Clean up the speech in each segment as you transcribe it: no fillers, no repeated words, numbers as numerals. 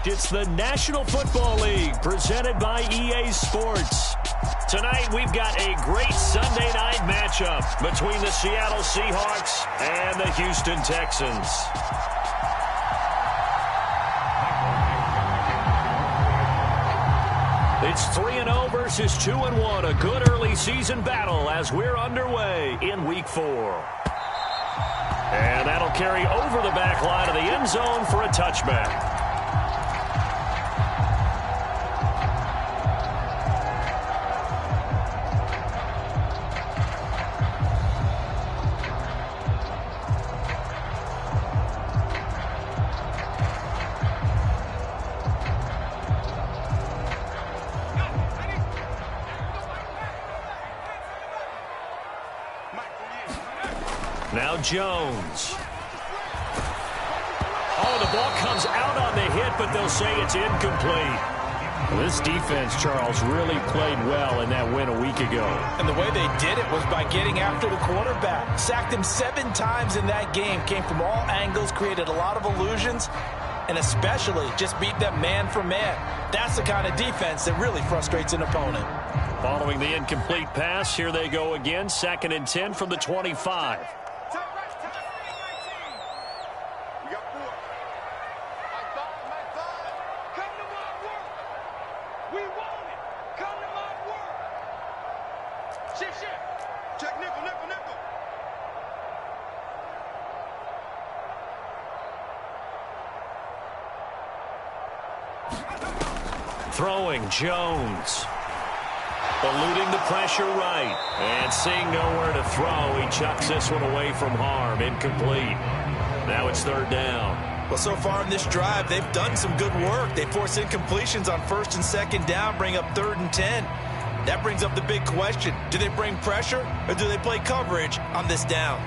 fact, it's the National Football League presented by EA Sports. Tonight, we've got a great Sunday night matchup between the Seattle Seahawks and the Houston Texans. It's 3-0 versus 2-1, a good early season battle as we're underway in Week 4. And that'll carry over the back line of the end zone for a touchback. Now Jones. Oh, the ball comes out on the hit, but they'll say it's incomplete. Well, this defense, Charles, really played well in that win a week ago. And the way they did it was by getting after the quarterback. Sacked him 7 times in that game. Came from all angles, created a lot of illusions, and especially just beat them man for man. That's the kind of defense that really frustrates an opponent. Following the incomplete pass, here they go again. 2nd and 10 from the 25. Throwing, Jones. Eluding the pressure right. And seeing nowhere to throw, he chucks this one away from harm. Incomplete. Now it's 3rd down. Well, so far in this drive, they've done some good work. They force incompletions on 1st and 2nd down, bring up 3rd and 10. That brings up the big question. Do they bring pressure or do they play coverage on this down?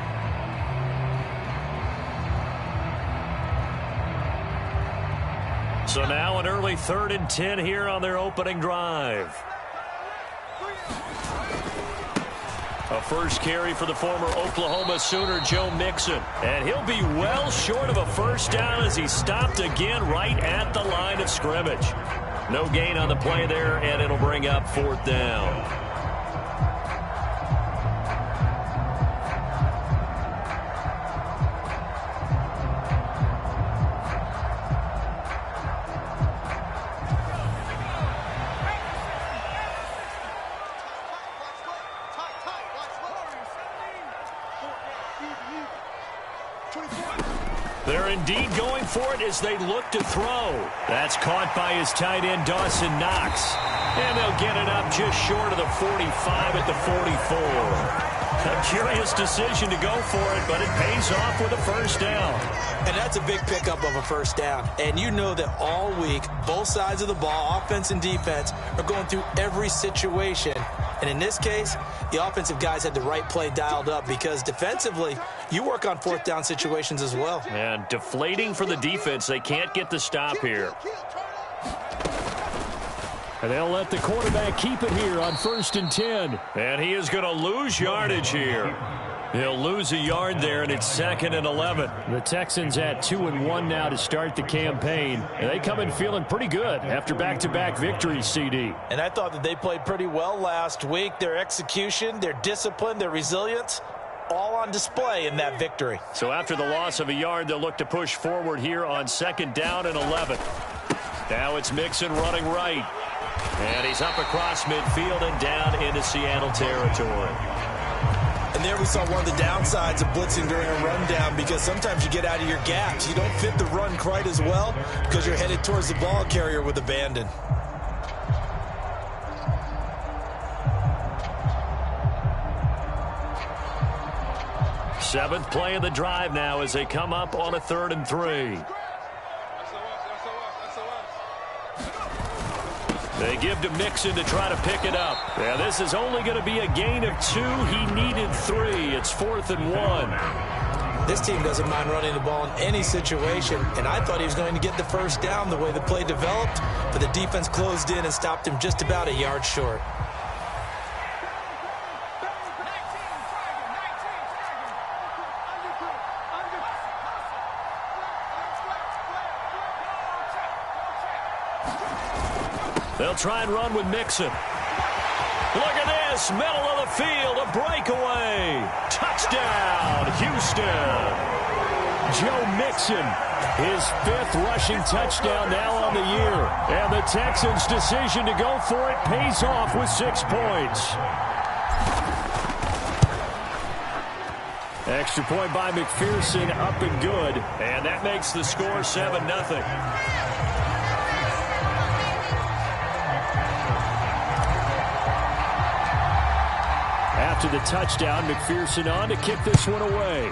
So now an early 3rd and 10 here on their opening drive. A first carry for the former Oklahoma Sooner, Joe Mixon. And he'll be well short of a first down as he stopped again right at the line of scrimmage. No gain on the play there, and it'll bring up 4th down. They're indeed going for it as they look to throw. That's caught by his tight end, Dawson Knox. And they'll get it up just short of the 45 at the 44. A curious decision to go for it, but it pays off with a first down. And that's a big pickup of a first down. And you know that all week, both sides of the ball, offense and defense, are going through every situation. And in this case, the offensive guys had the right play dialed up because defensively, you work on 4th down situations as well. And deflating for the defense. They can't get the stop here. And they'll let the quarterback keep it here on 1st and 10. And he is going to lose yardage here. He'll lose a yard there, and it's 2nd and 11. The Texans at 2-1 now to start the campaign. And they come in feeling pretty good after back-to-back victories, CD. And I thought that they played pretty well last week. Their execution, their discipline, their resilience, all on display in that victory. So after the loss of a yard, they'll look to push forward here on 2nd down and 11. Now it's Mixon running right. And he's up across midfield and down into Seattle territory. And there we saw one of the downsides of blitzing during a rundown because sometimes you get out of your gaps. You don't fit the run quite as well because you're headed towards the ball carrier with abandon. Seventh play of the drive now as they come up on a 3rd and 3. They give to Mixon to try to pick it up. Yeah, this is only going to be a gain of 2. He needed 3. It's 4th and 1. This team doesn't mind running the ball in any situation, and I thought he was going to get the first down the way the play developed, but the defense closed in and stopped him just about a yard short. They'll try and run with Mixon. Look at this, middle of the field, a breakaway. Touchdown, Houston. Joe Mixon, his 5th rushing touchdown now on the year. And the Texans' decision to go for it pays off with 6 points. Extra point by McPherson, up and good. And that makes the score 7-0. After the touchdown, McPherson on to kick this one away.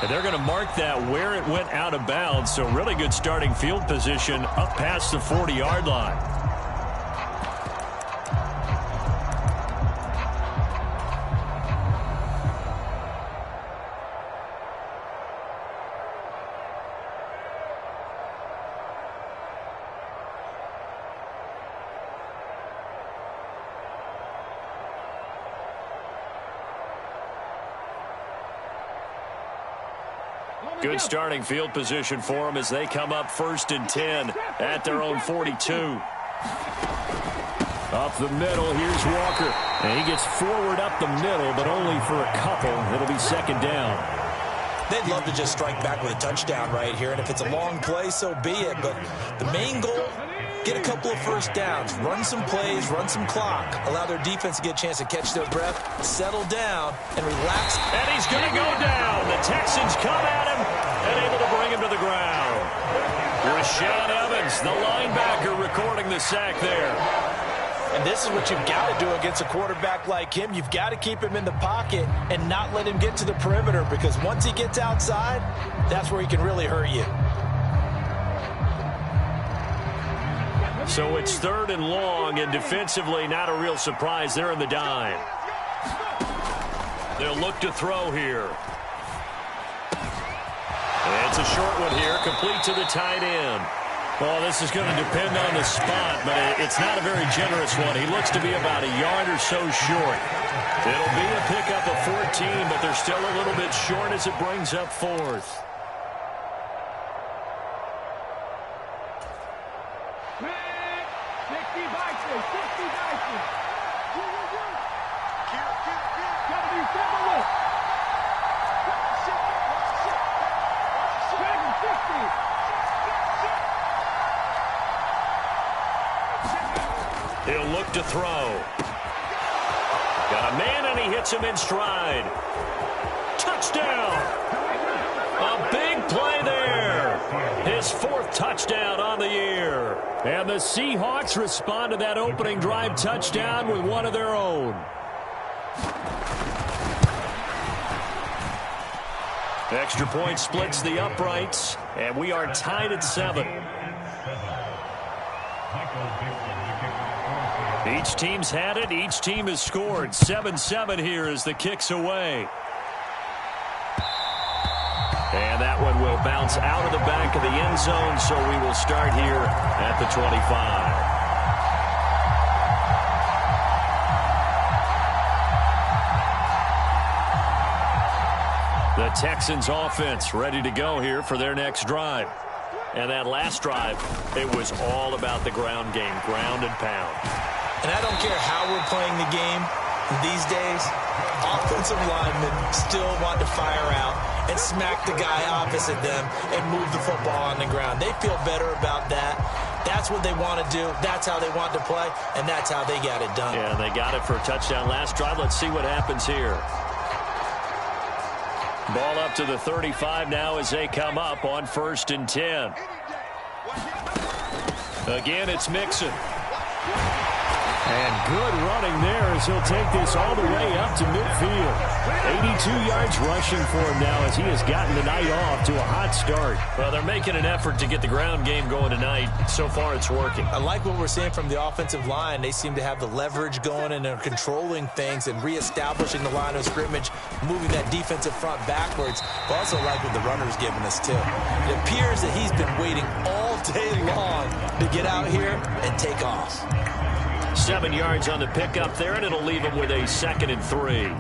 And they're going to mark that where it went out of bounds, so really good starting field position up past the 40-yard line. Good starting field position for them as they come up 1st and 10 at their own 42. Up the middle, here's Walker. And he gets forward up the middle, but only for a couple. It'll be 2nd down. They'd love to just strike back with a touchdown right here, and if it's a long play, so be it. But the main goal, get a couple of first downs, run some plays, run some clock, allow their defense to get a chance to catch their breath, settle down, and relax. And he's going to go down. The Texans come at him and able to bring him to the ground. Rashaan Evans, the linebacker, recording the sack there. And this is what you've got to do against a quarterback like him. You've got to keep him in the pocket and not let him get to the perimeter, because once he gets outside, that's where he can really hurt you. So it's 3rd and long, and defensively not a real surprise. They're in the dime. They'll look to throw here. It's a short one here, complete to the tight end. Well, this is going to depend on the spot, but it's not a very generous one. He looks to be about a yard or so short. It'll be a pickup of 14, but they're still a little bit short as it brings up 4th. He'll look to throw. Got a man, and he hits him in stride. Touchdown! A big play there. His 4th touchdown on the year. And the Seahawks respond to that opening drive touchdown with one of their own. Extra point splits the uprights, and we are tied at 7. Each team's had it. Each team has scored. 7-7 here as the kick's away. And that one will bounce out of the back of the end zone, so we will start here at the 25. The Texans offense ready to go here for their next drive. And that last drive, it was all about the ground game, ground and pound. And I don't care how we're playing the game these days, offensive linemen still want to fire out and smack the guy opposite them and move the football on the ground. They feel better about that. That's what they want to do. That's how they want to play, and that's how they got it done. Yeah, they got it for a touchdown last drive. Let's see what happens here. Ball up to the 35 now as they come up on 1st and 10. Again, it's Mixon. And good running there as he'll take this all the way up to midfield. 82 yards rushing for him now as he has gotten the night off to a hot start. Well, they're making an effort to get the ground game going tonight. So far, it's working. I like what we're seeing from the offensive line. They seem to have the leverage going, and they're controlling things and reestablishing the line of scrimmage, moving that defensive front backwards. I also like what the runner's giving us, too. It appears that he's been waiting all day long to get out here and take off. 7 yards on the pickup there, and it'll leave him with a 2nd and 3.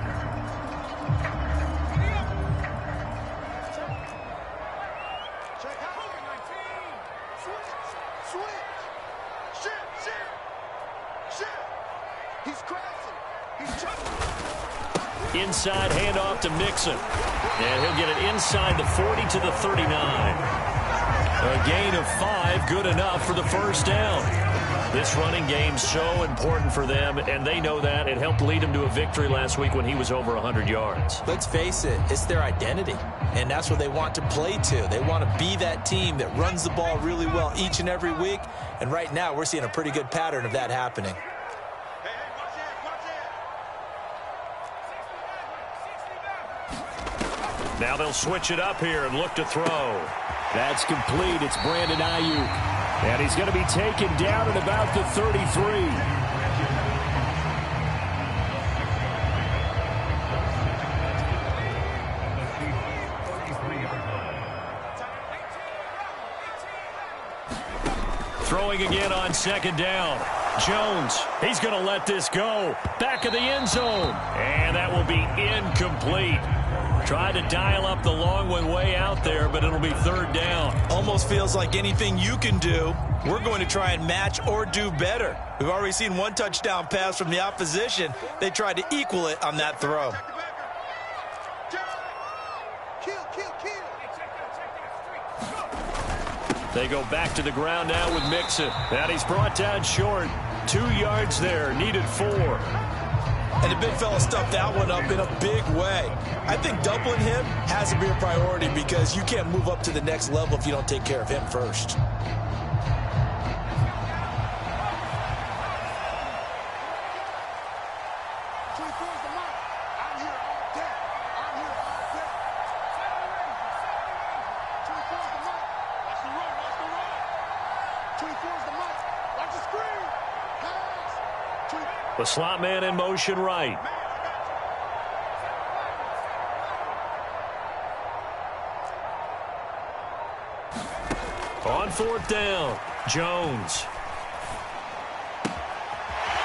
Inside handoff to Mixon. And he'll get it inside the 40 to the 39. A gain of 5, good enough for the first down. This running game's so important for them, and they know that. It helped lead them to a victory last week when he was over 100 yards. Let's face it, it's their identity, and that's what they want to play to. They want to be that team that runs the ball really well each and every week, and right now we're seeing a pretty good pattern of that happening. Now they'll switch it up here and look to throw. That's complete. It's Brandon Ayuk. And he's going to be taken down at about the 33. Throwing again on second down. Jones, he's going to let this go. Back of the end zone. And that will be incomplete. Tried to dial up the long one way out there, but it'll be third down. Almost feels like anything you can do, we're going to try and match or do better. We've already seen one touchdown pass from the opposition. They tried to equal it on that throw. They go back to the ground now with Mixon. And he's brought down short. 2 yards there, needed 4. And the big fella stuffed that one up in a big way. I think doubling him has to be a priority because you can't move up to the next level if you don't take care of him first. The slot man in motion right. On fourth down, Jones.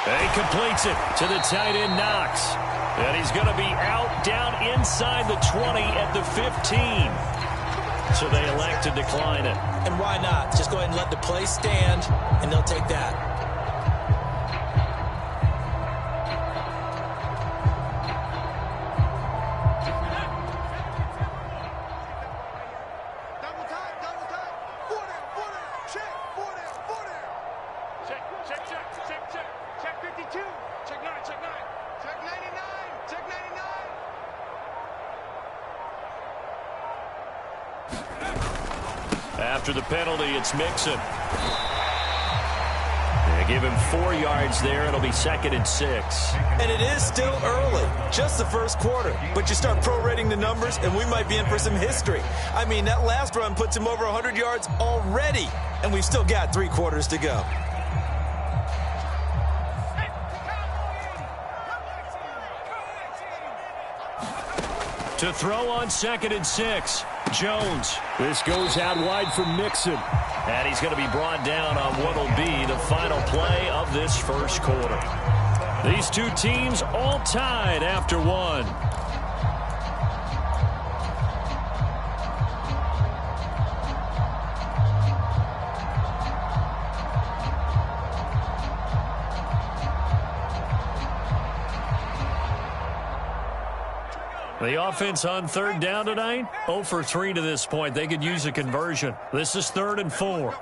And he completes it to the tight end, Knox. And he's going to be out down inside the 20 at the 15. So they elect to decline it. And why not? Just go ahead and let the play stand, and they'll take that. After the penalty, it's Mixon. They give him 4 yards there. It'll be 2nd and 6. And it is still early, just the first quarter. But you start prorating the numbers, and we might be in for some history. I mean, that last run puts him over 100 yards already, and we've still got 3 quarters to go. To throw on 2nd and 6. Jones. This goes out wide for Mixon. And he's going to be brought down on what will be the final play of this first quarter. These two teams all tied after one. The offense on third down tonight, 0 for 3 to this point. They could use a conversion. This is 3rd and 4.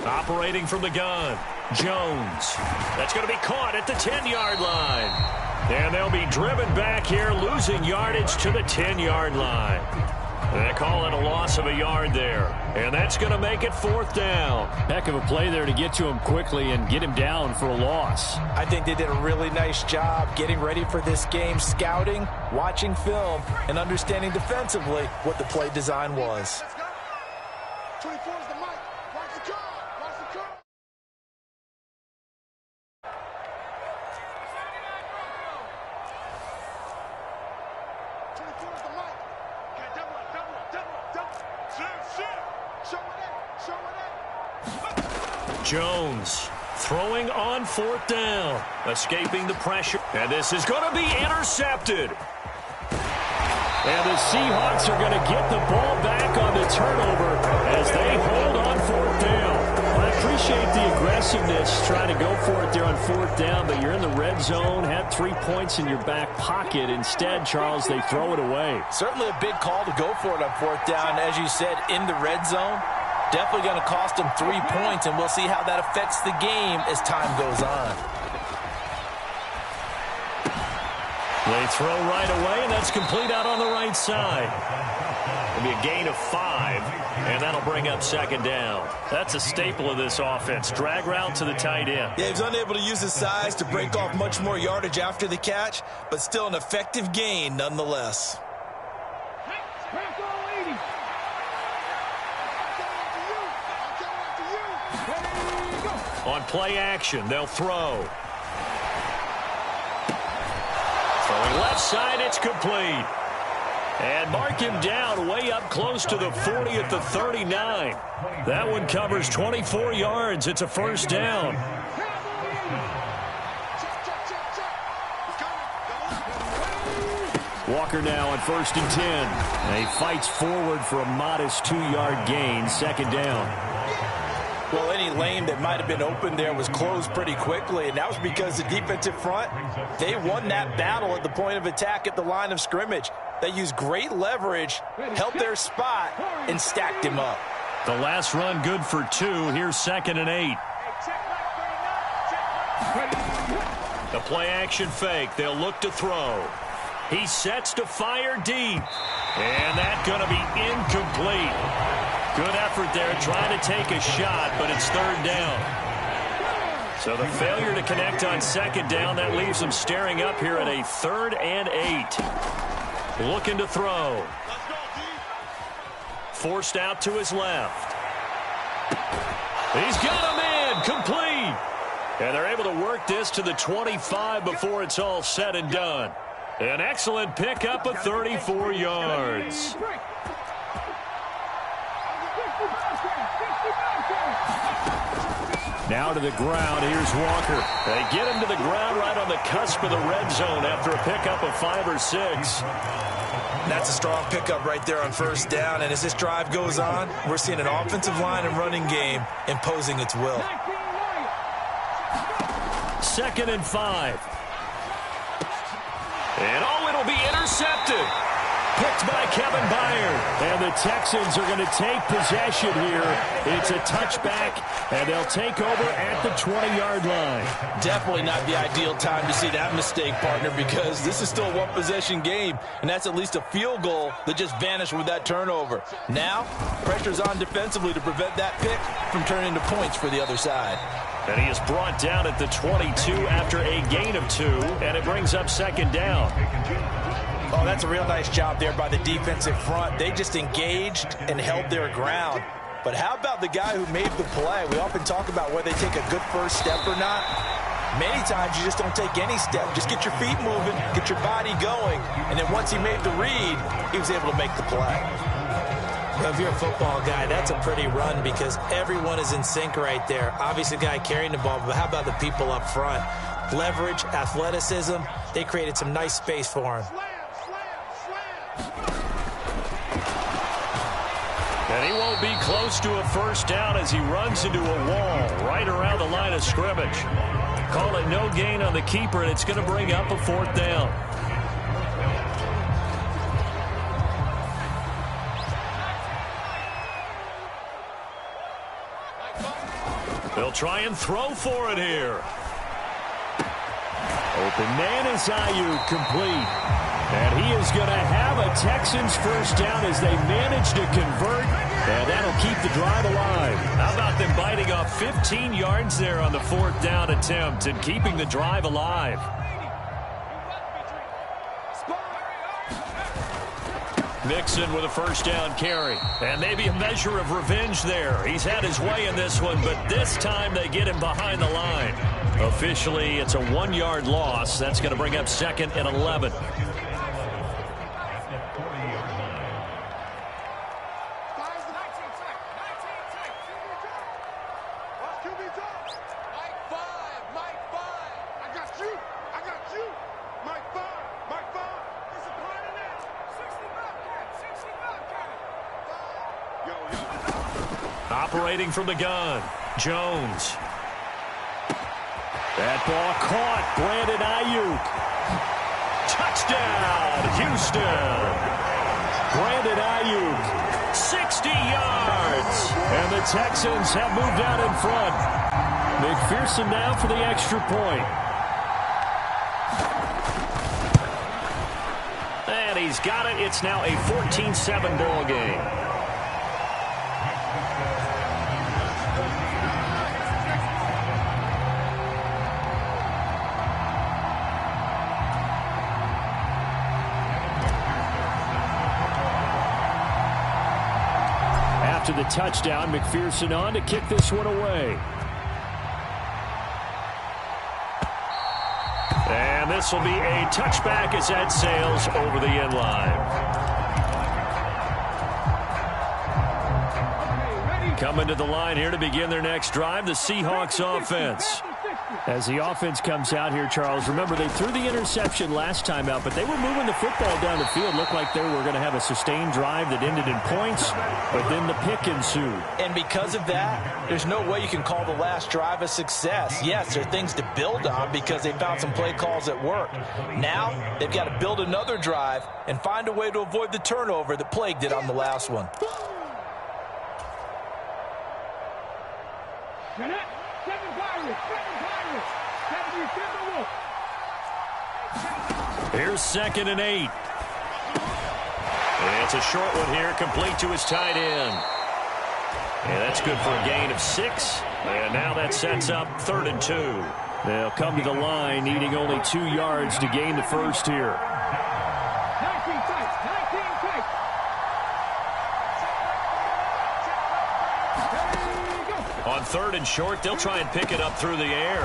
Operating from the gun, Jones. That's going to be caught at the 10-yard line. And they'll be driven back here, losing yardage to the 10-yard line. They call it a loss of a yard there. And that's going to make it 4th down. Heck of a play there to get to him quickly and get him down for a loss. I think they did a really nice job getting ready for this game, scouting, watching film, and understanding defensively what the play design was. 24 is the mic. Watch the curve. Watch the curve. Jones throwing on 4th down, escaping the pressure. And this is going to be intercepted. And the Seahawks are going to get the ball back on the turnover as they hold on fourth down. I appreciate the aggressiveness trying to go for it there on fourth down, but you're in the red zone, had 3 points in your back pocket. Instead, Charles, they throw it away. Certainly a big call to go for it on fourth down. As you said, in the red zone, definitely going to cost them 3 points, and we'll see how that affects the game as time goes on. They throw right away, and that's complete out on the right side. It'll be a gain of 5, and that'll bring up second down. That's a staple of this offense. Drag route to the tight end. Yeah, he was unable to use his size to break off much more yardage after the catch, but still an effective gain nonetheless. On play action, they'll throw. Throwing left side, it's complete. And mark him down way up close to the 40 at the 39. That one covers 24 yards. It's a first down. Walker now on 1st and 10. And he fights forward for a modest 2-yard gain, second down. Well, any lane that might have been open there was closed pretty quickly, and that was because the defensive front, they won that battle at the point of attack at the line of scrimmage. They used great leverage, held their spot, and stacked him up. The last run good for 2. Here's 2nd and 8. The play action fake. They'll look to throw. He sets to fire deep. And that's going to be incomplete. Good effort there trying to take a shot, but it's third down. So the failure to connect on second down, that leaves them staring up here at a 3rd and 8. Looking to throw. Forced out to his left. He's got him in. Complete. And they're able to work this to the 25 before it's all said and done. An excellent pickup of 34 yards. Now to the ground. Here's Walker. They get him to the ground right on the cusp of the red zone after a pickup of 5 or 6. That's a strong pickup right there on first down. And as this drive goes on, we're seeing an offensive line and running game imposing its will. 2nd and 5. And it'll be intercepted. Picked by Kevin Byard. And the Texans are going to take possession here. It's a touchback, and they'll take over at the 20-yard line. Definitely not the ideal time to see that mistake, partner, because this is still a one-possession game, and that's at least a field goal that just vanished with that turnover. Now, pressure's on defensively to prevent that pick from turning into points for the other side. And he is brought down at the 22 after a gain of 2, and it brings up second down. Oh, that's a real nice job there by the defensive front. They just engaged and held their ground. But how about the guy who made the play? We often talk about whether they take a good first step or not. Many times you just don't take any step. Just get your feet moving, get your body going, and then once he made the read, he was able to make the play. Well, if you're a football guy, that's a pretty run because everyone is in sync right there. Obviously, the guy carrying the ball, but how about the people up front? Leverage, athleticism, they created some nice space for him. And he won't be close to a first down as he runs into a wall right around the line of scrimmage. Call it no gain on the keeper, and it's going to bring up a 4th down. They'll try and throw for it here. Open man is Ayuk, complete. And he is going to have a Texans first down as they manage to convert, and that'll keep the drive alive. How about them biting off 15 yards there on the 4th down attempt and keeping the drive alive? Mixon with a first down carry. And maybe a measure of revenge there. He's had his way in this one, but this time they get him behind the line. Officially, it's a 1-yard loss. That's going to bring up 2nd and 11. Operating from the gun, Jones. That ball caught. Brandon Ayuk. Touchdown, Houston. Brandon Ayuk, 60 yards. And the Texans have moved out in front. McPherson now for the extra point. And he's got it. It's now a 14-7 ball game. After the touchdown, McPherson on to kick this one away. And this will be a touchback as that sails over the end line. Coming to the line here to begin their next drive, the Seahawks offense. As the offense comes out here, Charles, remember they threw the interception last time out, but they were moving the football down the field. Looked like they were going to have a sustained drive that ended in points, but then the pick ensued. And because of that, there's no way you can call the last drive a success. Yes, there are things to build on because they found some play calls that worked. Now, they've got to build another drive and find a way to avoid the turnover that plagued it on the last one. Here's 2nd and 8. It's a short one here, complete to his tight end. And that's good for a gain of 6. And now that sets up 3rd and 2. They'll come to the line needing only 2 yards to gain the first here. 19 tight. On 3rd and short, they'll try and pick it up through the air.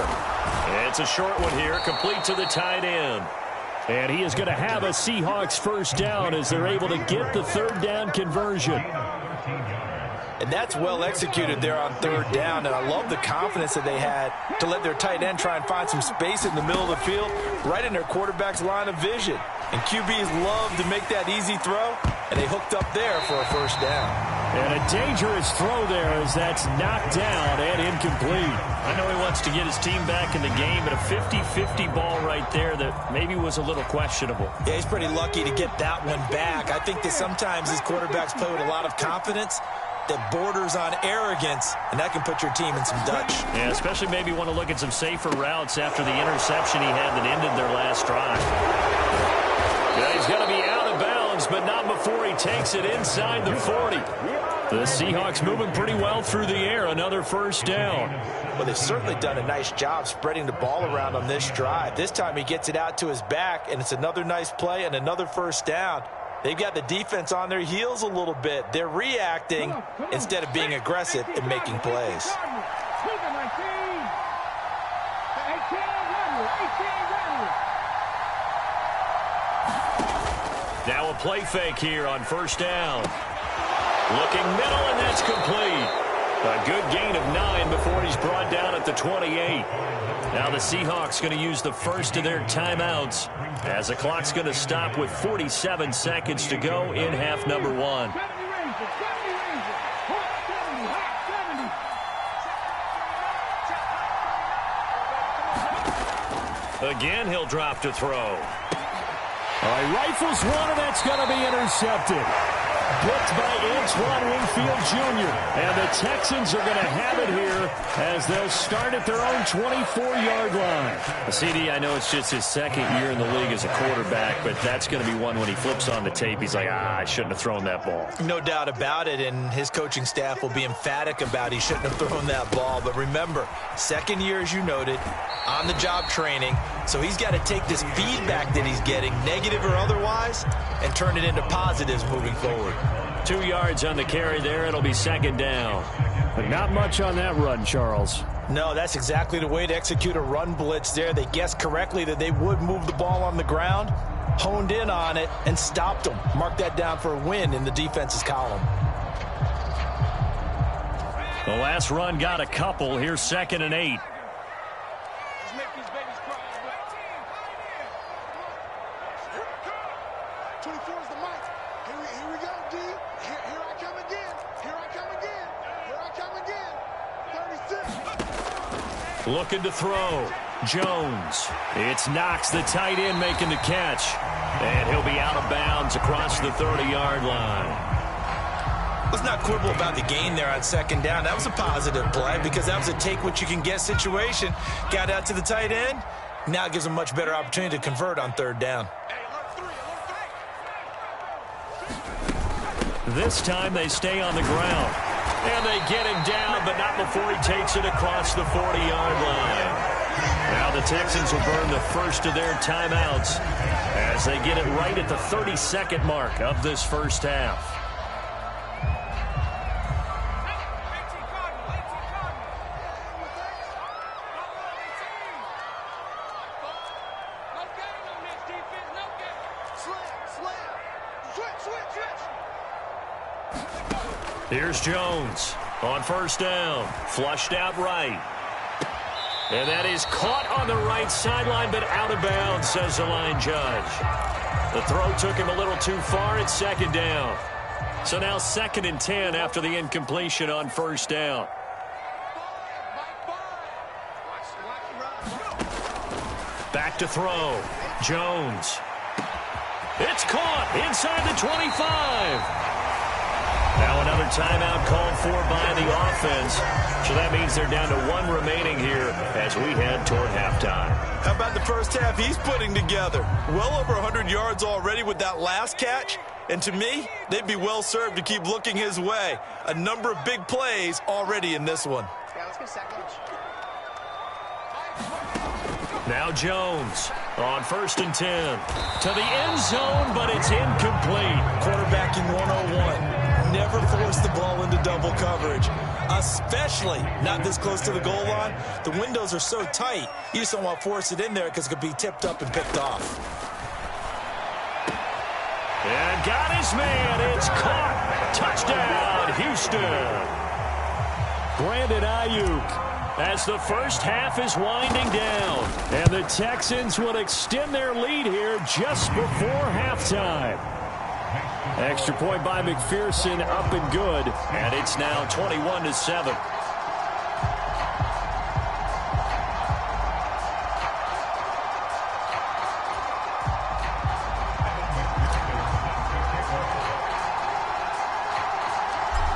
It's a short one here, complete to the tight end. And he is going to have a Seahawks first down as they're able to get the 3rd down conversion. And that's well executed there on 3rd down. And I love the confidence that they had to let their tight end try and find some space in the middle of the field, right in their quarterback's line of vision. And QBs love to make that easy throw, and they hooked up there for a first down. And a dangerous throw there as that's knocked down and incomplete. I know he wants to get his team back in the game, but a 50-50 ball right there that maybe was a little questionable. Yeah, he's pretty lucky to get that one back. I think that sometimes these quarterbacks play with a lot of confidence that borders on arrogance, and that can put your team in some Dutch. Yeah, especially maybe want to look at some safer routes after the interception he had that ended their last drive. Yeah, he's going to be out of bounds, but not before he takes it inside the 40. The Seahawks moving pretty well through the air. Another first down. Well, they've certainly done a nice job spreading the ball around on this drive. This time he gets it out to his back, and it's another nice play and another first down. They've got the defense on their heels a little bit. They're reacting instead of being aggressive and making plays. Now a play fake here on first down. Looking middle, and that's complete. A good gain of 9 before he's brought down at the 28. Now the Seahawks going to use the first of their timeouts as the clock's going to stop with 47 seconds to go in half number 1. Again, he'll drop to throw. All right, rifles one, and that's going to be intercepted. Picked by Antoine Winfield Jr. And the Texans are going to have it here as they'll start at their own 24-yard line. CD, I know it's just his 2nd year in the league as a quarterback, but that's going to be one when he flips on the tape. He's like, I shouldn't have thrown that ball. No doubt about it, and his coaching staff will be emphatic about he shouldn't have thrown that ball. But remember, 2nd year, as you noted, on-the-job training, so he's got to take this feedback that he's getting, negative or otherwise, and turn it into positives moving forward. 2 yards on the carry there. It'll be 2nd down. But not much on that run, Charles. No, that's exactly the way to execute a run blitz there. They guessed correctly that they would move the ball on the ground, honed in on it, and stopped them. Mark that down for a win in the defense's column. The last run got a couple. Here's 2nd and 8. Looking to throw. Jones. It's Knox, the tight end, making the catch. And he'll be out of bounds across the 30-yard line. Let's not quibble about the gain there on second down. That was a positive play because that was a take-what-you-can-get situation. Got out to the tight end. Now it gives them a much better opportunity to convert on third down. This time they stay on the ground. And they get him down, but not before he takes it across the 40-yard line. Now the Texans will burn the first of their timeouts as they get it right at the 32nd mark of this first half. Here's Jones on first down. Flushed out right. And that is caught on the right sideline, but out of bounds, says the line judge. The throw took him a little too far at second down. So now 2nd and 10 after the incompletion on first down. Back to throw. Jones. It's caught inside the 25. Now another timeout called for by the offense. So that means they're down to 1 remaining here as we head toward halftime. How about the first half he's putting together? Well over 100 yards already with that last catch. And to me, they'd be well served to keep looking his way. A number of big plays already in this one. Yeah, let's get second. Now Jones on 1st and 10. To the end zone, but it's incomplete. Quarterbacking 101. Never force the ball into double coverage, especially not this close to the goal line. The windows are so tight, you just don't want to force it in there because it could be tipped up and picked off. And got his man. It's caught. Touchdown, Houston. Brandon Ayuk, as the first half is winding down. And the Texans will extend their lead here just before halftime. Extra point by McPherson, up and good. And it's now 21-7.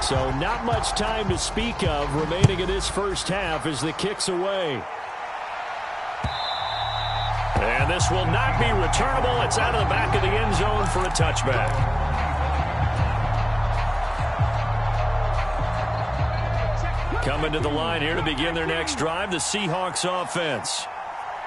So not much time to speak of remaining in this first half as the kick's away. And this will not be returnable. It's out of the back of the end zone for a touchback. Coming to the line here to begin their next drive, the Seahawks offense.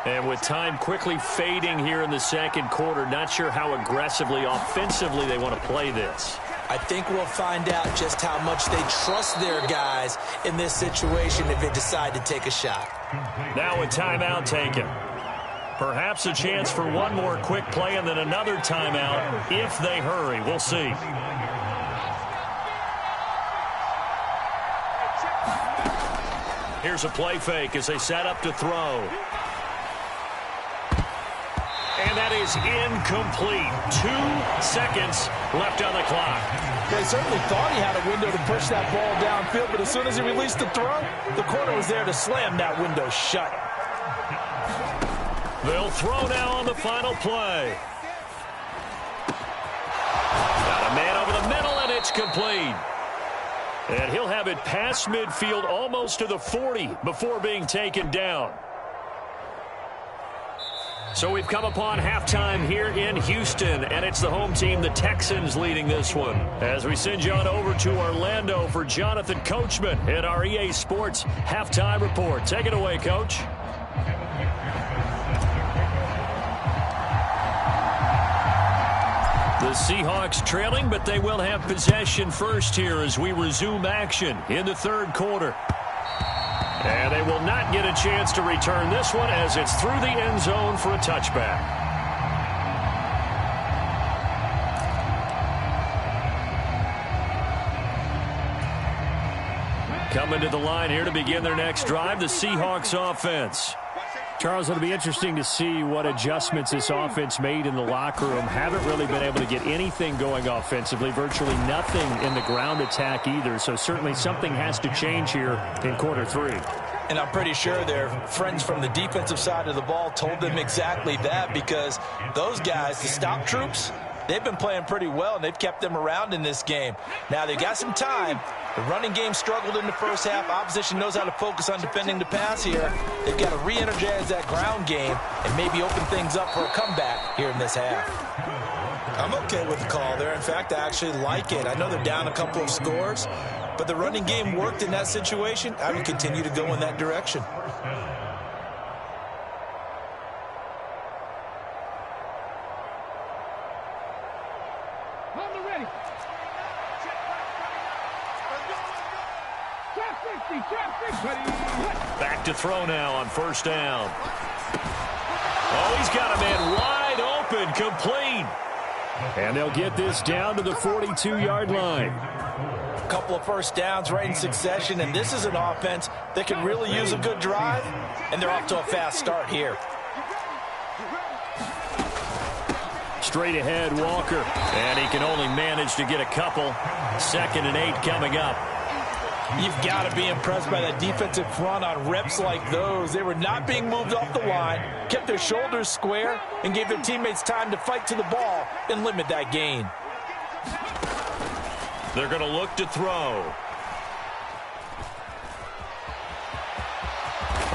And with time quickly fading here in the second quarter, not sure how aggressively, offensively they want to play this. I think we'll find out just how much they trust their guys in this situation if they decide to take a shot. Now a timeout taken. Perhaps a chance for one more quick play and then another timeout if they hurry. We'll see. Here's a play fake as they set up to throw. And that is incomplete. 2 seconds left on the clock. They certainly thought he had a window to push that ball downfield, but as soon as he released the throw, the corner was there to slam that window shut. They'll throw now on the final play. Got a man over the middle, and it's complete. And he'll have it past midfield almost to the 40 before being taken down. So we've come upon halftime here in Houston, and it's the home team, the Texans, leading this one. As we send you on over to Orlando for Jonathan Coachman at our EA Sports Halftime Report. Take it away, Coach. The Seahawks trailing, but they will have possession first here as we resume action in the third quarter. And they will not get a chance to return this one as it's through the end zone for a touchback. Coming to the line here to begin their next drive, the Seahawks offense. Charles, it'll be interesting to see what adjustments this offense made in the locker room. Haven't really been able to get anything going offensively, virtually nothing in the ground attack either. So certainly something has to change here in quarter 3. And I'm pretty sure their friends from the defensive side of the ball told them exactly that, because those guys, the stop troops, they've been playing pretty well, and they've kept them around in this game. Now, they've got some time. The running game struggled in the first half. Opposition knows how to focus on defending the pass here. They've got to re-energize that ground game and maybe open things up for a comeback here in this half. I'm okay with the call there. In fact, I actually like it. I know they're down a couple of scores, but the running game worked in that situation. I would continue to go in that direction. Back to throw now on first down. Oh, he's got a man wide open, complete. And they'll get this down to the 42-yard line. A couple of first downs right in succession, and this is an offense that can really use a good drive, and they're off to a fast start here. Straight ahead, Walker. And he can only manage to get a couple. 2nd and 8 coming up. You've got to be impressed by that defensive front on reps like those. They were not being moved off the line, kept their shoulders square, and gave their teammates time to fight to the ball and limit that gain. They're going to look to throw.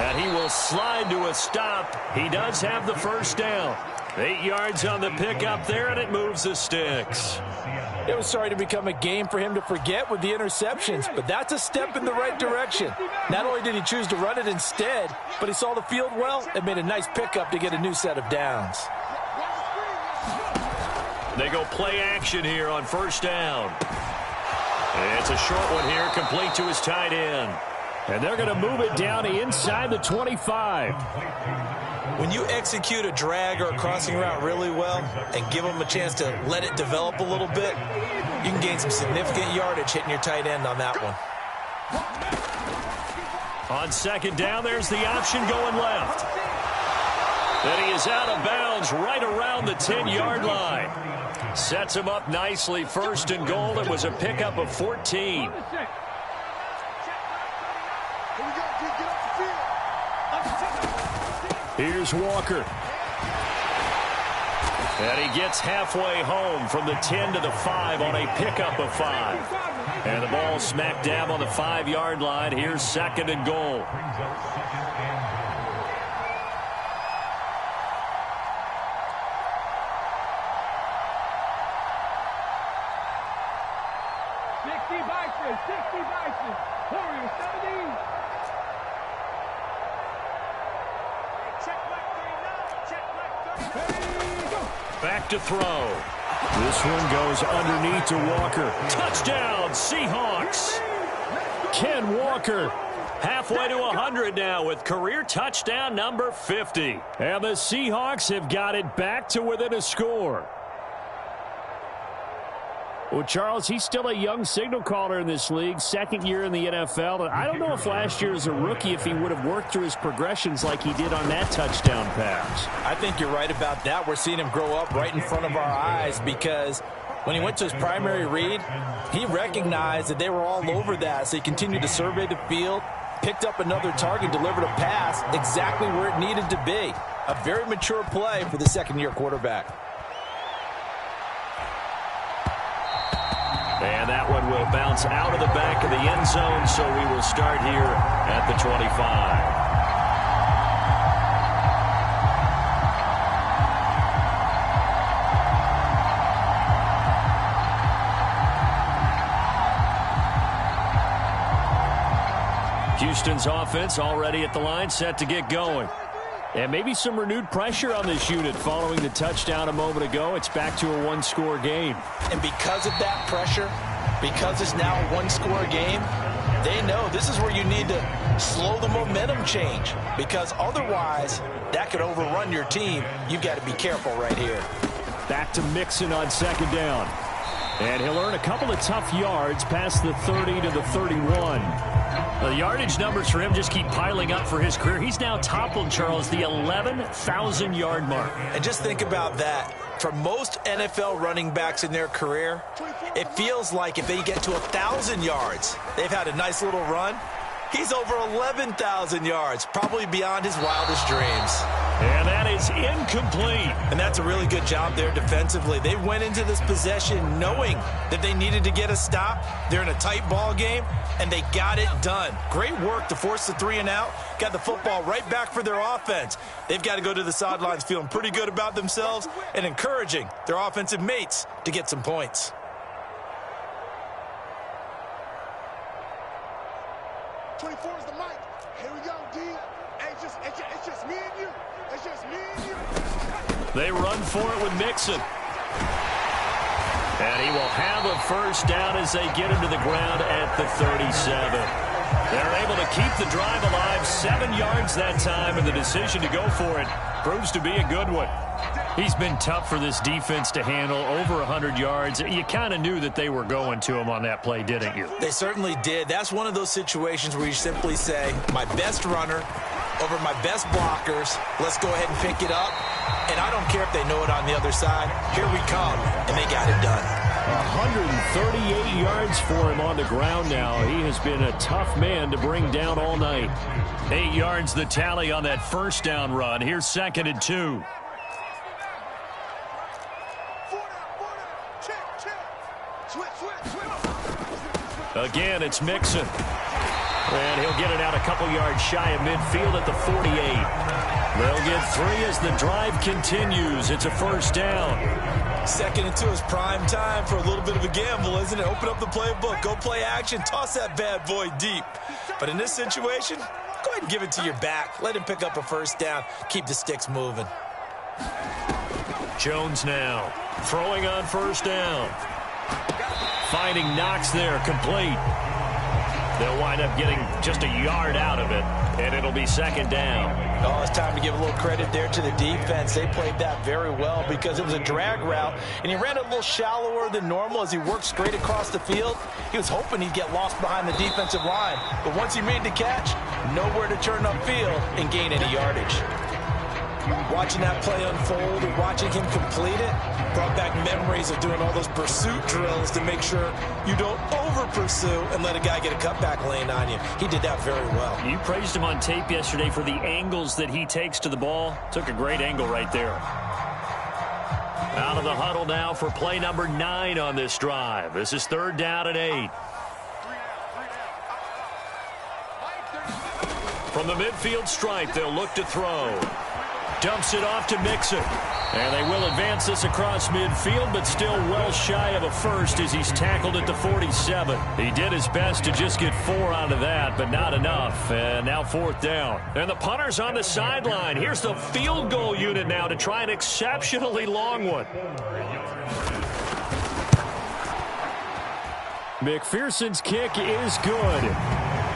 And he will slide to a stop. He does have the first down. 8 yards on the pickup there, and it moves the sticks. It was starting to become a game for him to forget with the interceptions, but that's a step in the right direction. Not only did he choose to run it instead, but he saw the field well and made a nice pickup to get a new set of downs. They go play action here on first down. It's a short one here, complete to his tight end. And they're going to move it down to inside the 25. When you execute a drag or a crossing route really well and give them a chance to let it develop a little bit, you can gain some significant yardage hitting your tight end on that one. On second down, there's the option going left. And he is out of bounds right around the 10-yard line. Sets him up nicely, 1st and goal. It was a pickup of 14. Here's Walker. And he gets halfway home from the 10 to the 5 on a pickup of 5. And the ball smack dab on the 5-yard line. Here's 2nd and goal. Back to throw. This one goes underneath to Walker. Touchdown, Seahawks. Ken Walker halfway to 100 now with career touchdown number 50. And the Seahawks have got it back to within a score. Well, Charles, he's still a young signal caller in this league, 2nd year in the NFL. And I don't know if last year as a rookie if he would have worked through his progressions like he did on that touchdown pass. I think you're right about that. We're seeing him grow up right in front of our eyes, because when he went to his primary read, he recognized that they were all over that. So he continued to survey the field, picked up another target, delivered a pass exactly where it needed to be. A very mature play for the 2nd-year quarterback. And that one will bounce out of the back of the end zone, so we will start here at the 25. Houston's offense already at the line, set to get going. And maybe some renewed pressure on this unit following the touchdown a moment ago. It's back to a 1-score game. And because of that pressure, because it's now a 1-score game, they know this is where you need to slow the momentum change, because otherwise that could overrun your team. You've got to be careful right here. Back to Mixon on 2nd down. And he'll earn a couple of tough yards past the 30 to the 31. The yardage numbers for him just keep piling up for his career. He's now toppled, Charles, the 11,000-yard mark. And just think about that. For most NFL running backs in their career, it feels like if they get to 1,000 yards, they've had a nice little run. He's over 11,000 yards, probably beyond his wildest dreams. And that is incomplete. And that's a really good job there defensively. They went into this possession knowing that they needed to get a stop. They're in a tight ball game, and they got it done. Great work to force the 3 and out. Got the football right back for their offense. They've got to go to the sidelines feeling pretty good about themselves and encouraging their offensive mates to get some points. '24 is the mic. Here we go, D. Hey, it's just me and you. It's just me and you. They run for it with Mixon. And he will have a first down as they get him to the ground at the 37. They're able to keep the drive alive, 7 yards that time, and the decision to go for it proves to be a good one. He's been tough for this defense to handle, over 100 yards. You kind of knew that they were going to him on that play, didn't you? They certainly did. That's one of those situations where you simply say, my best runner over my best blockers. Let's go ahead and pick it up. And I don't care if they know it on the other side. Here we come, and they got it done. 138 yards for him on the ground now. He has been a tough man to bring down all night. 8 yards the tally on that first down run. Here's 2nd and 2. Again, it's Mixon. And he'll get it out a couple yards shy of midfield at the 48. They'll get 3 as the drive continues. It's a first down. 2nd and 2 is prime time for a little bit of a gamble, isn't it? Open up the playbook, go play action, toss that bad boy deep. But in this situation, go ahead and give it to your back. Let him pick up a first down. Keep the sticks moving. Jones now throwing on first down. Finding Knox there, complete. They'll wind up getting just a yard out of it, and it'll be 2nd down. Oh, it's time to give a little credit there to the defense. They played that very well because it was a drag route, and he ran a little shallower than normal as he worked straight across the field. He was hoping he'd get lost behind the defensive line, but once he made the catch, nowhere to turn upfield and gain any yardage. Watching that play unfold and watching him complete it brought back memories of doing all those pursuit drills to make sure you don't over-pursue and let a guy get a cutback lane on you. He did that very well. You praised him on tape yesterday for the angles that he takes to the ball. Took a great angle right there. Out of the huddle now for play number 9 on this drive. This is 3rd down and 8. From the midfield stripe, they'll look to throw. Dumps it off to Mixon. And they will advance this across midfield, but still well shy of a first as he's tackled at the 47. He did his best to just get 4 out of that, but not enough. And now 4th down. And the punter's on the sideline. Here's the field goal unit now to try an exceptionally long one. McPherson's kick is good.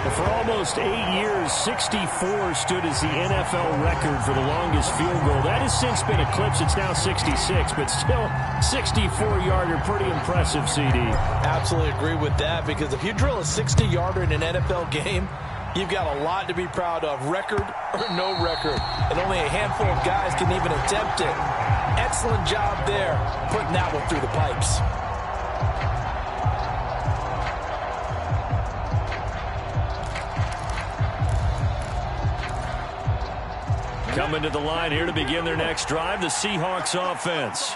For almost 8 years, 64 stood as the NFL record for the longest field goal. That has since been eclipsed. It's now 66, but still 64-yarder, pretty impressive, CD. Absolutely agree with that, because if you drill a 60-yarder in an NFL game, you've got a lot to be proud of, record or no record. And only a handful of guys can even attempt it. Excellent job there, putting that one through the pipes. Coming to the line here to begin their next drive, the Seahawks offense.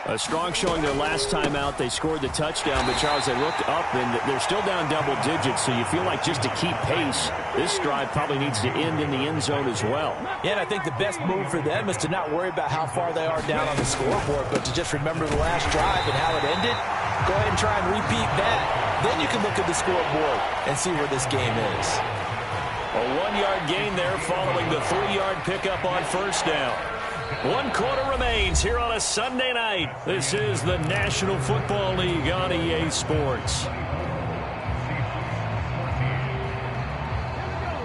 A strong showing their last time out. They scored the touchdown, but, Charles, they looked up, and they're still down double digits, so you feel like just to keep pace, this drive probably needs to end in the end zone as well. Yeah, and I think the best move for them is to not worry about how far they are down on the scoreboard, but to just remember the last drive and how it ended. Go ahead and try and repeat that. Then you can look at the scoreboard and see where this game is. A 1-yard gain there following the 3-yard pickup on first down. 1 quarter remains here on a Sunday night. This is the National Football League on EA Sports.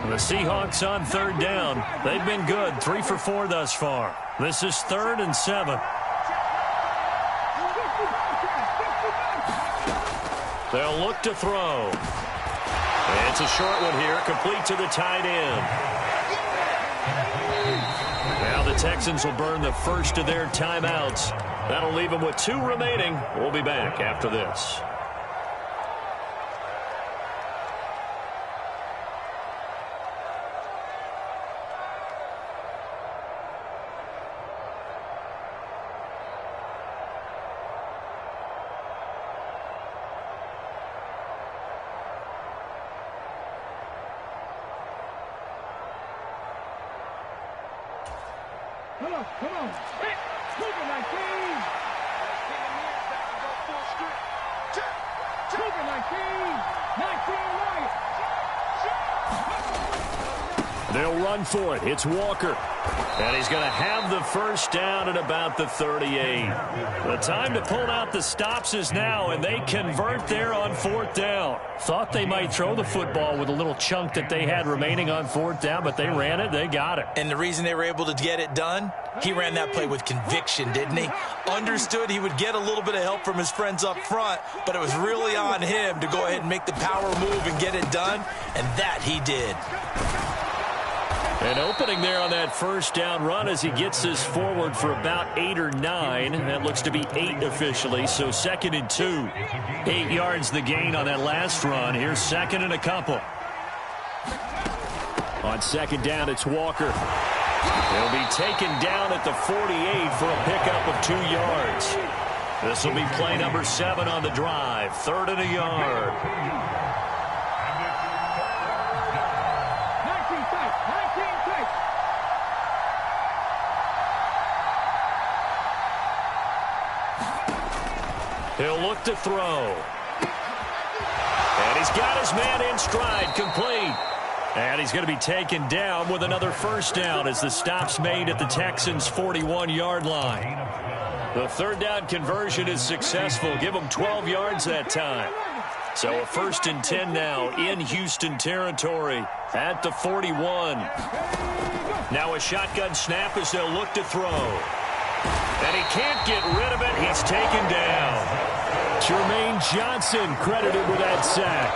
The Seahawks on 3rd down. They've been good, 3 for 4 thus far. This is 3rd and 7. They'll look to throw. It's a short one here, complete to the tight end. Now the Texans will burn the first of their timeouts. That'll leave them with 2 remaining. We'll be back after this. Come on. Hey, move it like these. Move it like these. 19 right. They'll run for it. It's Walker. And he's going to have the first down at about the 38. The time to pull out the stops is now, and they convert there on 4th down. Thought they might throw the football with a little chunk that they had remaining on 4th down, but they ran it. They got it. And the reason they were able to get it done, he ran that play with conviction, didn't he? Understood he would get a little bit of help from his friends up front, but it was really on him to go ahead and make the power move and get it done, and that he did. An opening there on that first down run as he gets this forward for about 8 or 9. That looks to be 8 officially, so 2nd and 2. 8 yards the gain on that last run. Here's 2nd and a couple. On 2nd down, it's Walker. He'll be taken down at the 48 for a pickup of 2 yards. This will be play number 7 on the drive. 3rd and a yard. He'll look to throw. And he's got his man in stride, complete. And he's going to be taken down with another first down as the stop's made at the Texans' 41-yard line. The 3rd down conversion is successful. Give them 12 yards that time. So a 1st and 10 now in Houston territory at the 41. Now a shotgun snap as they'll look to throw. And he can't get rid of it. He's taken down. Jermaine Johnson credited with that sack.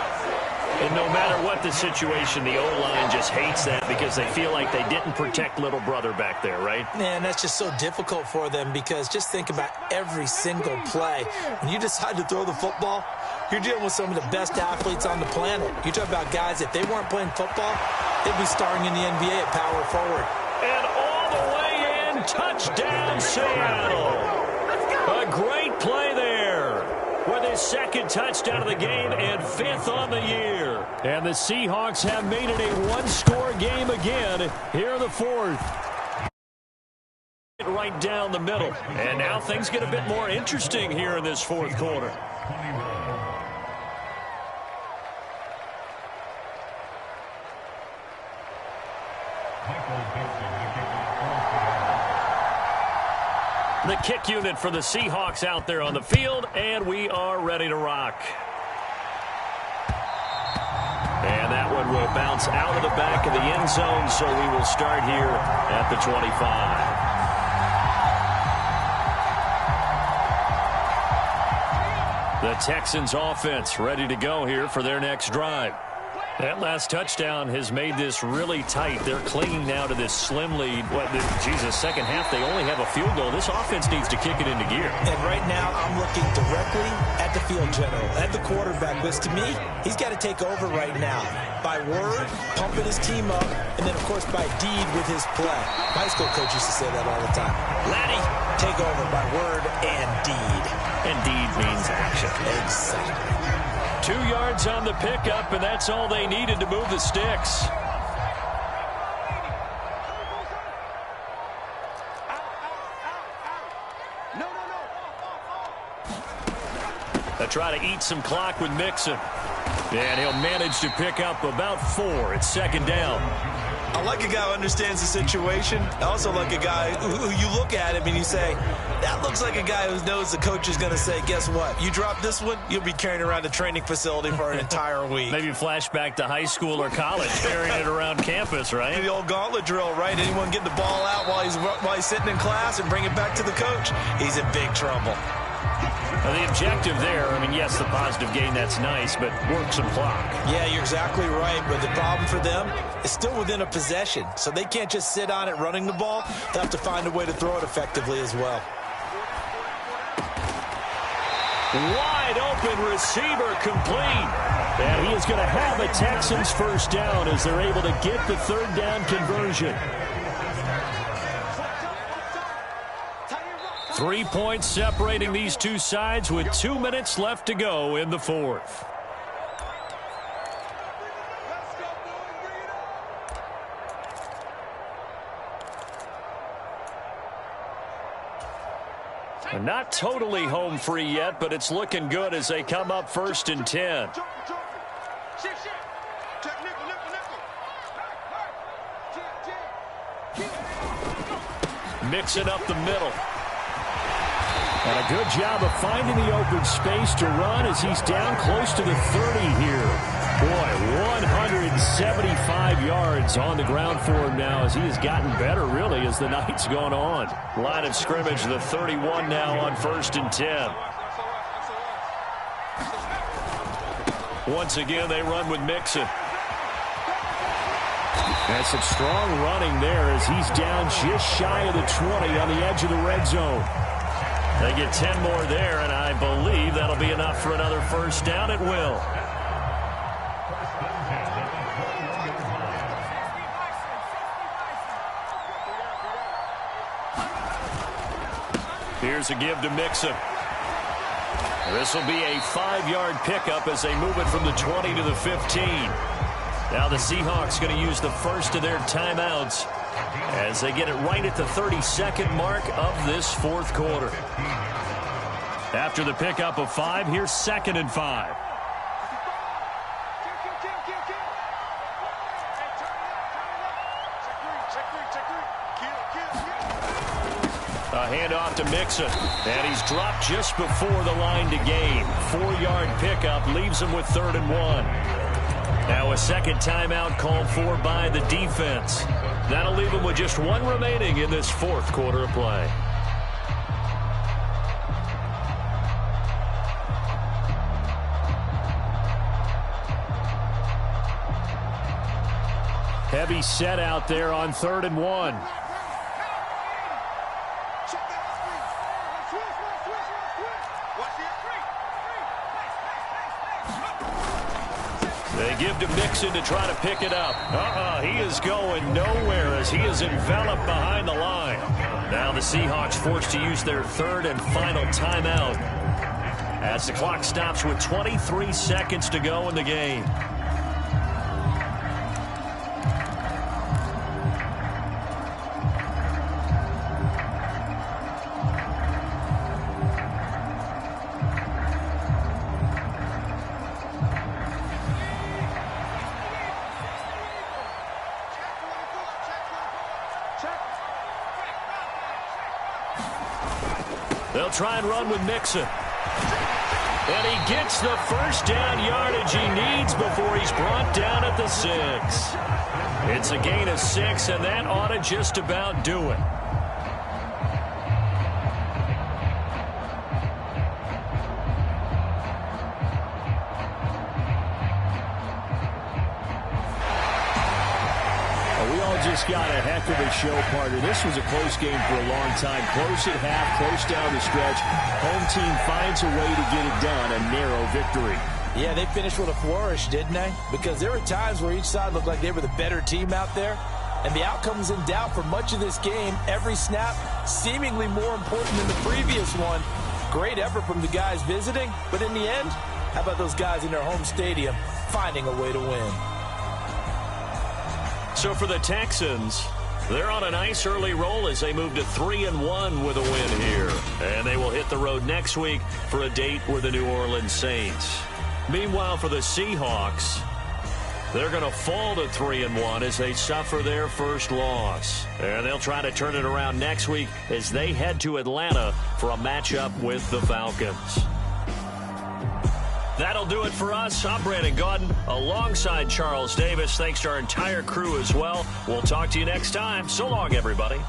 And no matter what the situation, the O-line just hates that because they feel like they didn't protect little brother back there, right? Man, that's just so difficult for them because just think about every single play. When you decide to throw the football, you're dealing with some of the best athletes on the planet. You talk about guys, if they weren't playing football, they'd be starring in the NBA at power forward. And all the way in, touchdown Seattle. A great play there with his 2nd touchdown of the game and 5th on the year. And the Seahawks have made it a one-score game again here in the 4th. Right down the middle. And now things get a bit more interesting here in this 4th quarter. The kick unit for the Seahawks out there on the field, and we are ready to rock. And that one will bounce out of the back of the end zone, so we will start here at the 25. The Texans offense ready to go here for their next drive. That last touchdown has made this really tight. They're clinging now to this slim lead. Second half, they only have a field goal. This offense needs to kick it into gear. And right now, I'm looking directly at the field general, at the quarterback, because to me, he's got to take over right now. By word, pumping his team up, and then, of course, by deed with his play. My high school coach used to say that all the time. Laddie, take over by word and deed. And deed means action. Exactly. 2 yards on the pickup, and that's all they needed to move the sticks. They try to eat some clock with Mixon. And he'll manage to pick up about 4. It's 2nd down. I like a guy who understands the situation. I also like a guy who you look at him and you say, that looks like a guy who knows the coach is going to say, guess what? You drop this one, you'll be carrying around a training facility for an entire week. Maybe flashback to high school or college, carrying it around campus, right? The old gauntlet drill, right? Anyone get the ball out while he's sitting in class and bring it back to the coach, he's in big trouble. Now the objective there, yes, the positive gain, that's nice, but work some clock. Yeah, you're exactly right, but the problem for them is still within a possession, so they can't just sit on it running the ball. They'll have to find a way to throw it effectively as well. Wide open receiver complete. And he is going to have a Texans first down as they're able to get the 3rd down conversion. 3 points separating these two sides with 2 minutes left to go in the 4th. Not totally home free yet, but it's looking good as they come up 1st and 10. Mixing up the middle. And a good job of finding the open space to run as he's down close to the 30 here. Boy, 175 yards on the ground for him now as he has gotten better, really, as the night's gone on. Line of scrimmage, the 31 now on 1st and 10. Once again, they run with Mixon. And some strong running there as he's down just shy of the 20 on the edge of the red zone. They get 10 more there, and I believe that'll be enough for another 1st down. It will. Here's a give to Mixon. This will be a 5-yard pickup as they move it from the 20 to the 15. Now the Seahawks going to use the first of their timeouts as they get it right at the 32nd mark of this 4th quarter. After the pickup of 5, here's 2nd and 5. A handoff to Mixon, and he's dropped just before the line to gain. 4-yard pickup leaves him with 3rd and 1. Now a second timeout called for by the defense. That'll leave him with just 1 remaining in this 4th quarter of play. Heavy set out there on 3rd and 1. They give to Mixon to try to pick it up. He is going nowhere as he is enveloped behind the line. Now the Seahawks forced to use their 3rd and final timeout as the clock stops with 23 seconds to go in the game. They'll try and run with Mixon. And he gets the 1st down yardage he needs before he's brought down at the 6. It's a gain of 6, and that ought to just about do it. Just got a heck of a show, partner. This was a close game for a long time. Close at half, close down the stretch. Home team finds a way to get it done. A narrow victory. Yeah, they finished with a flourish, didn't they? Because there were times where each side looked like they were the better team out there. And the outcome was in doubt for much of this game. Every snap seemingly more important than the previous one. Great effort from the guys visiting. But in the end, how about those guys in their home stadium finding a way to win? So for the Texans, they're on a nice early roll as they move to 3-1 with a win here. And they will hit the road next week for a date with the New Orleans Saints. Meanwhile, for the Seahawks, they're going to fall to 3-1 as they suffer their first loss. And they'll try to turn it around next week as they head to Atlanta for a matchup with the Falcons. That'll do it for us. I'm Brandon Gaudin alongside Charles Davis. Thanks to our entire crew as well. We'll talk to you next time. So long, everybody.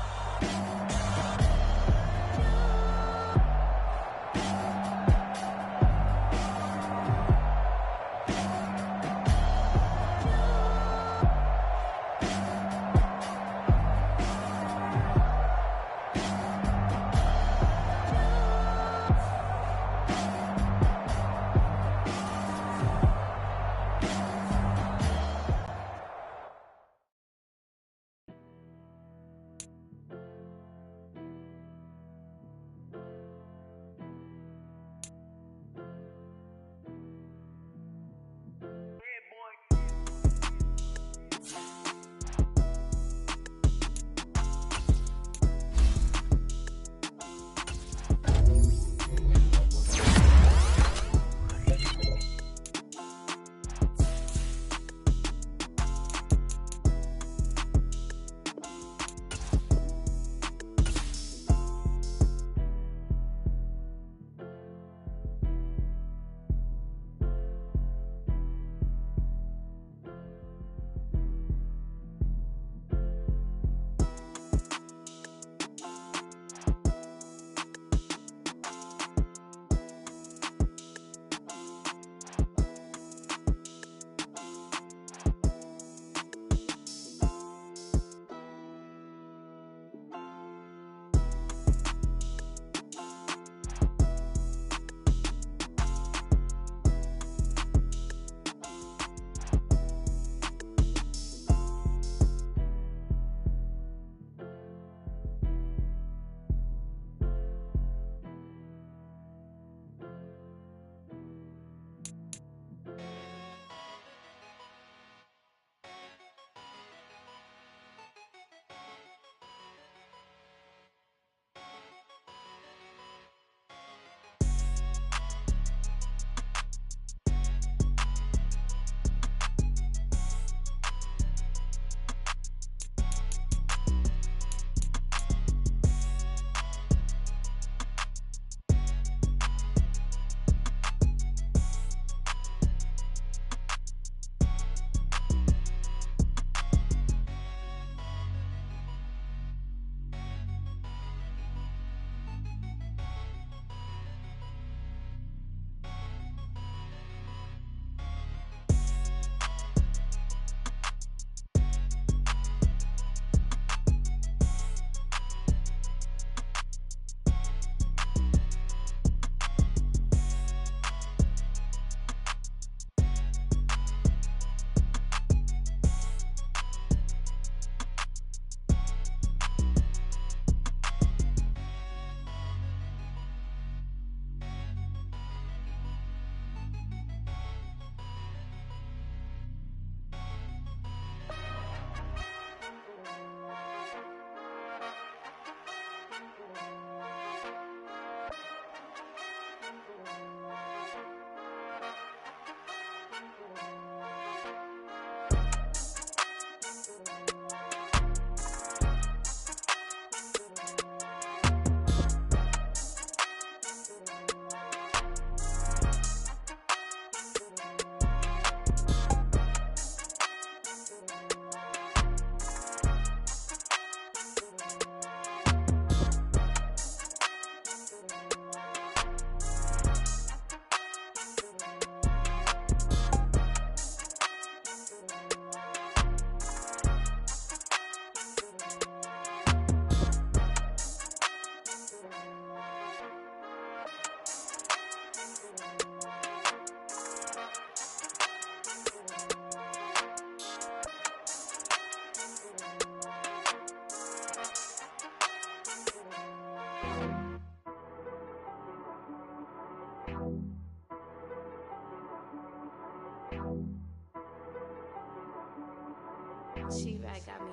She-Rag got me.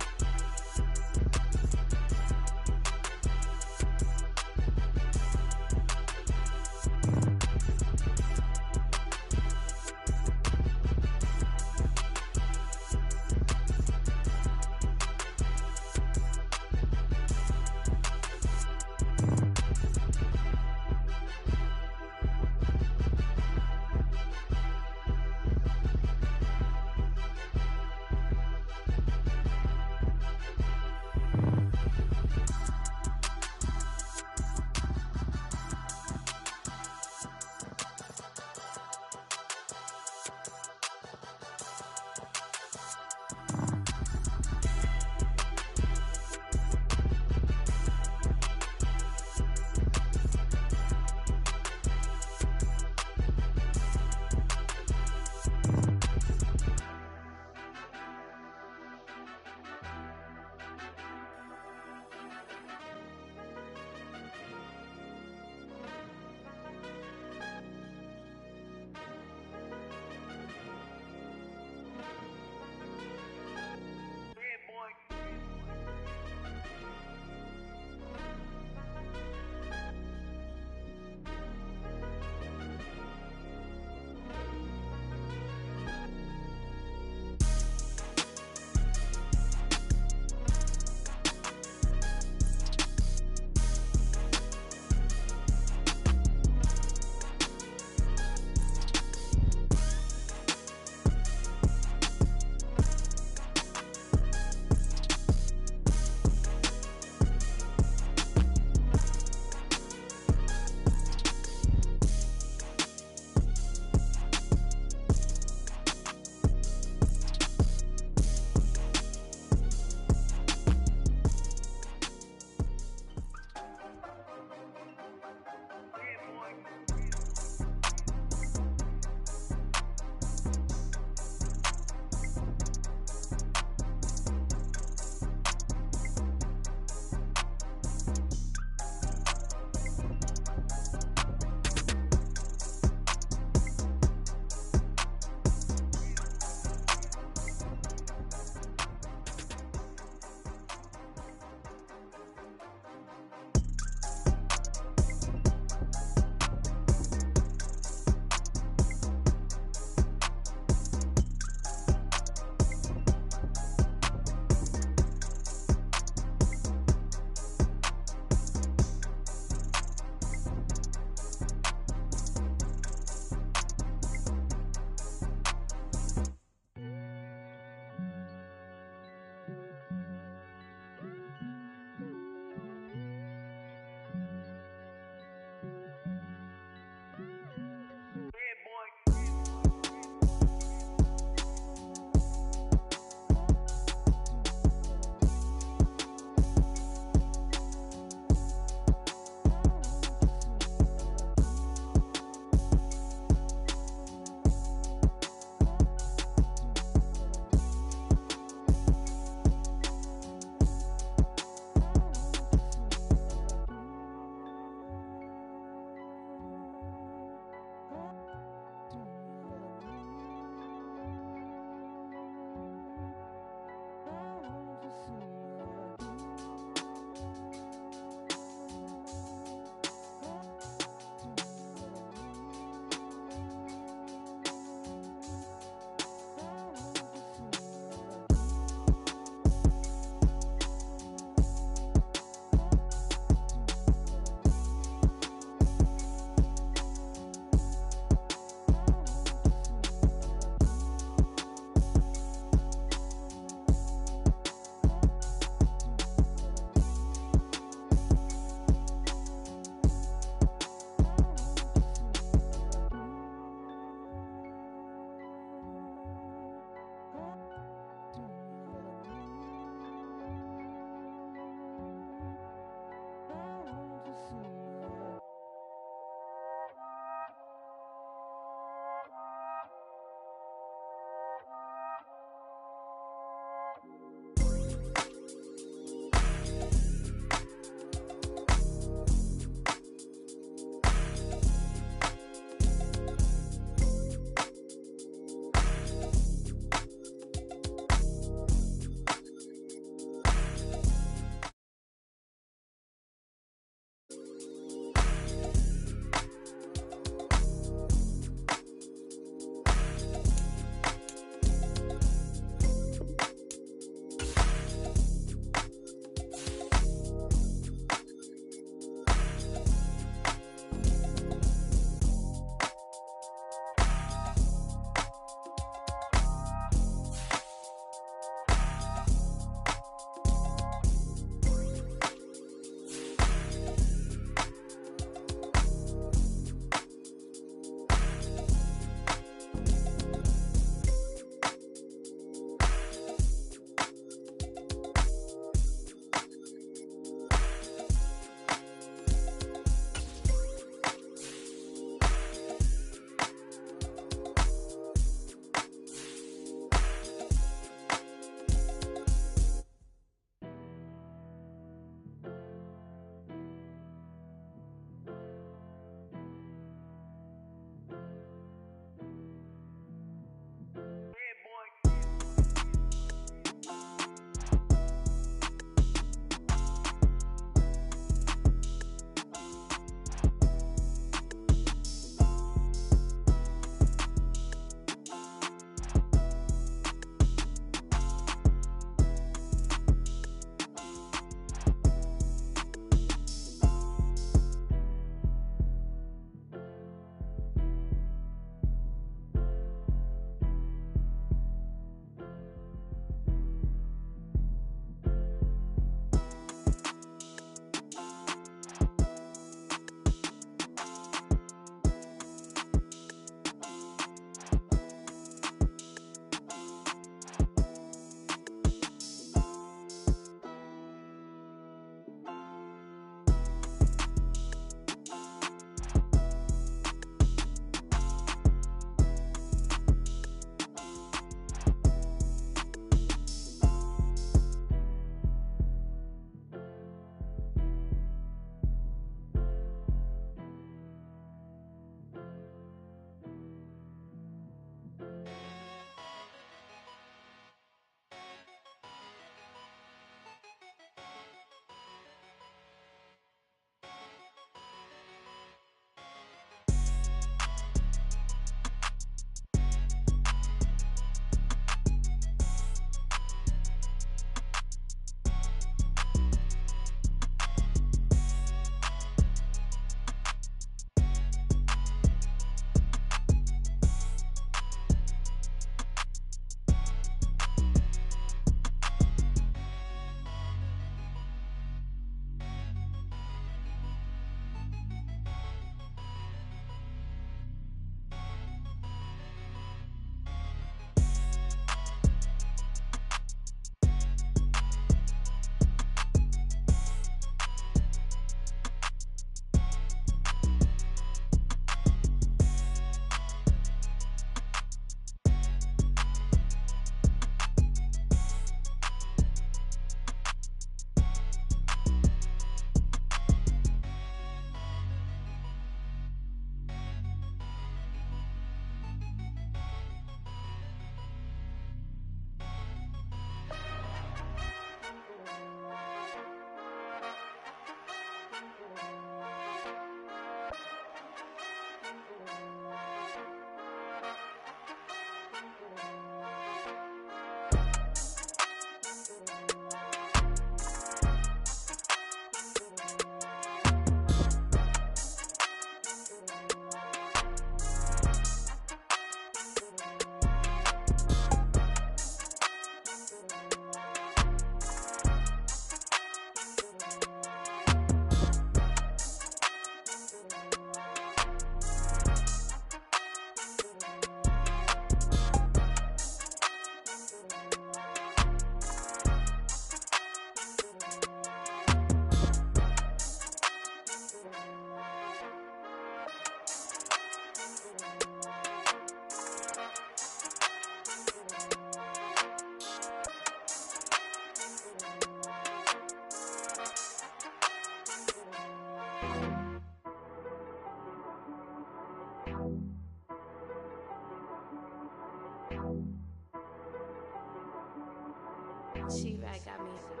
She right got me.